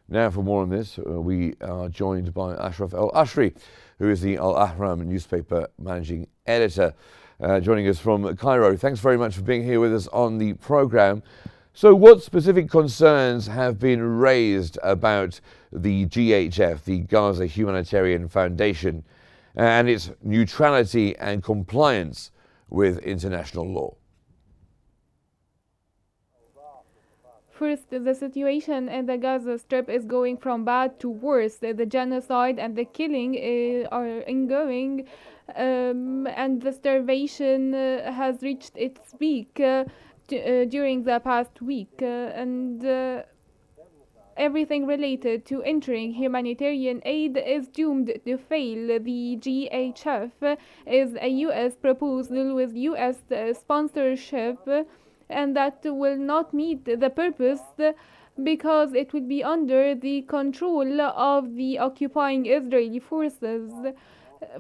Now for more on this, we are joined by Ashraf Al-Ashry, who is the Al-Ahram newspaper managing editor, joining us from Cairo. Thanks very much for being here with us on the programme. So what specific concerns have been raised about the GHF, the Gaza Humanitarian Foundation, and its neutrality and compliance with international law? First, the situation in the Gaza Strip is going from bad to worse. The genocide and the killing are ongoing, and the starvation has reached its peak during the past week. And everything related to entering humanitarian aid is doomed to fail. The GHF is a US proposal with US sponsorship, and that will not meet the purpose because it will be under the control of the occupying Israeli forces.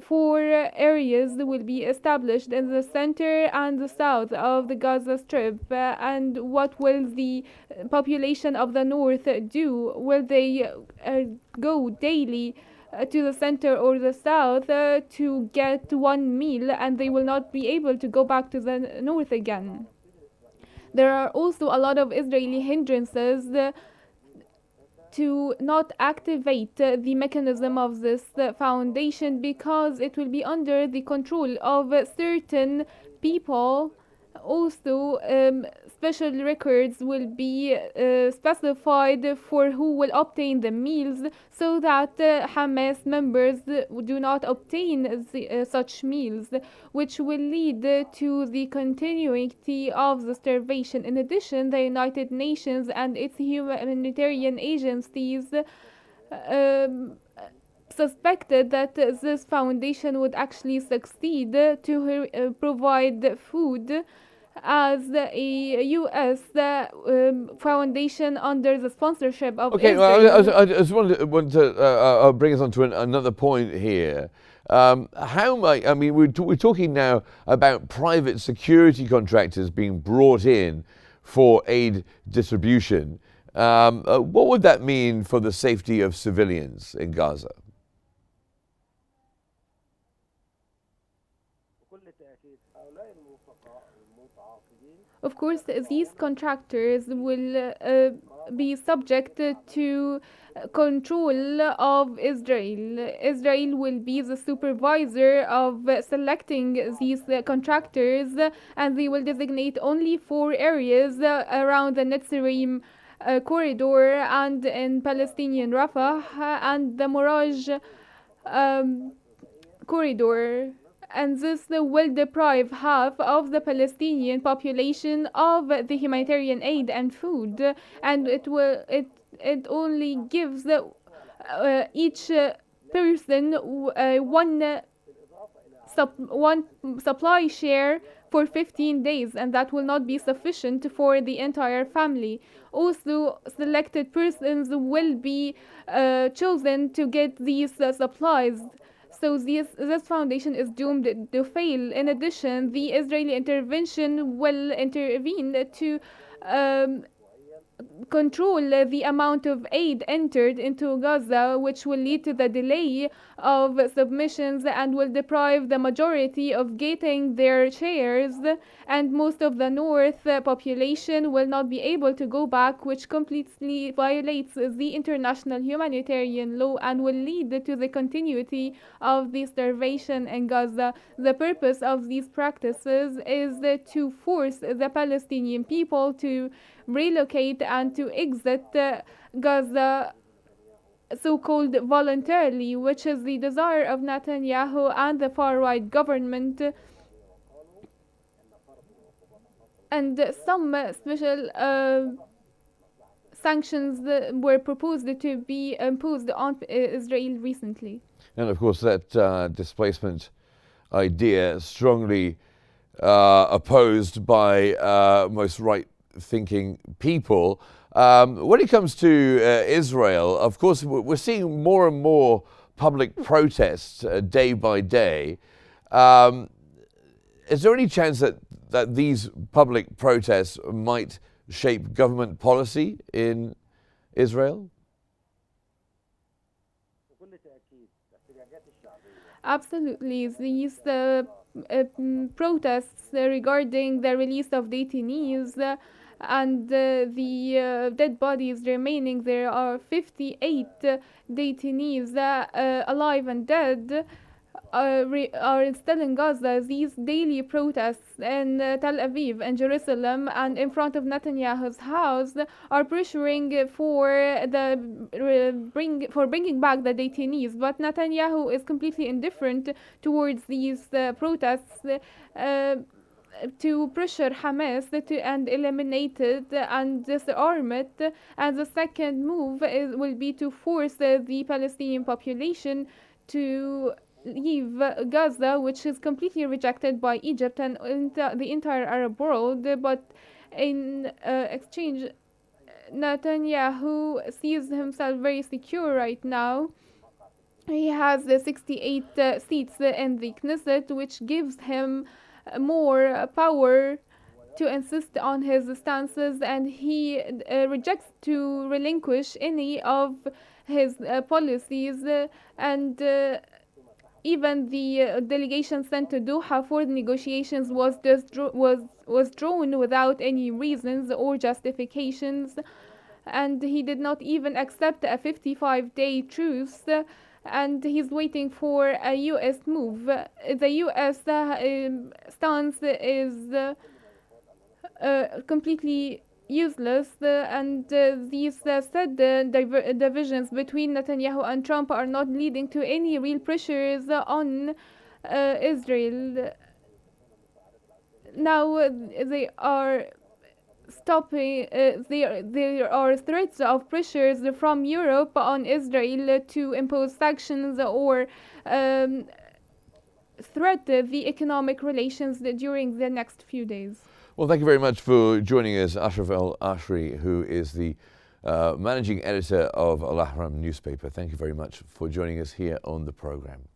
Four areas will be established in the center and the south of the Gaza Strip. And what will the population of the north do? Will they go daily to the center or the south to get one meal, and they will not be able to go back to the north again? There are also a lot of Israeli hindrances to not activate the mechanism of this foundation because it will be under the control of certain people. Also, special records will be specified for who will obtain the meals so that Hamas members do not obtain such meals, which will lead to the continuity of the starvation. In addition, the United Nations and its humanitarian agencies suspected that this foundation would actually succeed to provide food as a U.S. Foundation under the sponsorship of Okay, Israel. well, I just want to bring us on to another point here. How much? I mean, we're talking now about private security contractors being brought in for aid distribution. What would that mean for the safety of civilians in Gaza? Of course, these contractors will be subject to control of Israel. Israel will be the supervisor of selecting these contractors, and they will designate only 4 areas around the Netzarim corridor and in Palestinian Rafah and the Mirage corridor. And this will deprive half of the Palestinian population of the humanitarian aid and food, and it only gives each person one supply share for 15 days, and that will not be sufficient for the entire family. Also, selected persons will be chosen to get these supplies. So this foundation is doomed to fail. In addition, the Israeli intervention will intervene to control the amount of aid entered into Gaza, which will lead to the delay of submissions and will deprive the majority of getting their shares, and most of the north population will not be able to go back, which completely violates the international humanitarian law and will lead to the continuity of the starvation in Gaza. The purpose of these practices is to force the Palestinian people to relocate and to exit Gaza so-called voluntarily, which is the desire of Netanyahu and the far-right government. And some special sanctions were proposed to be imposed on Israel recently. And of course, that displacement idea strongly opposed by most right-thinking people. When it comes to Israel, of course, we're seeing more and more public protests day by day. Is there any chance that these public protests might shape government policy in Israel? Absolutely. These protests regarding the release of detainees and the dead bodies remaining. There are 58 detainees alive and dead are still in Gaza. These daily protests in Tel Aviv and Jerusalem and in front of Netanyahu's house are pressuring for bringing back the detainees. But Netanyahu is completely indifferent towards these protests. To pressure Hamas and eliminate it and disarm it, and the second move will be to force the Palestinian population to leave Gaza, which is completely rejected by Egypt and the entire Arab world. But in exchange, Netanyahu sees himself very secure right now. He has 68 seats in the Knesset, which gives him more power to insist on his stances, and he rejects to relinquish any of his policies. And even the delegation sent to Doha for the negotiations was drawn without any reasons or justifications, and he did not even accept a 55-day truce. And he's waiting for a U.S. move. The U.S. Stance is completely useless, and these said divisions between Netanyahu and Trump are not leading to any real pressures on Israel. Now they are stopping. There are threats of pressures from Europe on Israel to impose sanctions or threat the economic relations during the next few days. Well, thank you very much for joining us, Ashraf Al-Ashry, who is the managing editor of Al-Ahram newspaper. Thank you very much for joining us here on the program.